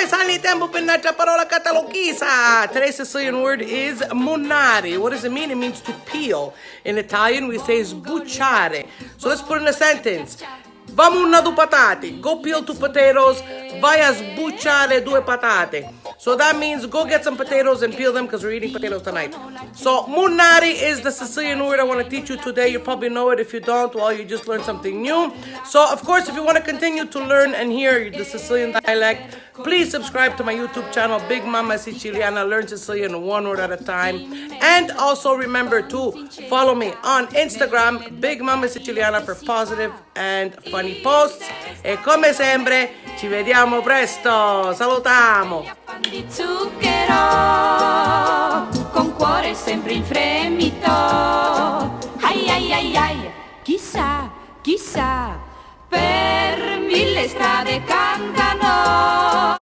Sani tempo per un'altra parola catalogisa. Today's Sicilian word is munari. What does it mean? It means to peel. In Italian, we say sbucciare. So let's put in a sentence. Vamo due patate. Go peel two potatoes. Vai a sbucciare due patate. So that means go get some potatoes and peel them because we're eating potatoes tonight. So munari is the Sicilian word I want to teach you today. You probably know it. If you don't, well, you just learned something new. So of course, if you want to continue to learn and hear the Sicilian dialect, please subscribe to my YouTube channel, Big Mama Siciliana. Learn Sicilian one word at a time. And also remember to follow me on Instagram, Big Mama Siciliana, for positive and funny posts. E come sempre, ci vediamo presto. Salutiamo. Di zucchero, con cuore sempre in fremito. Ai ai ai ai, chissà, chissà, per mille strade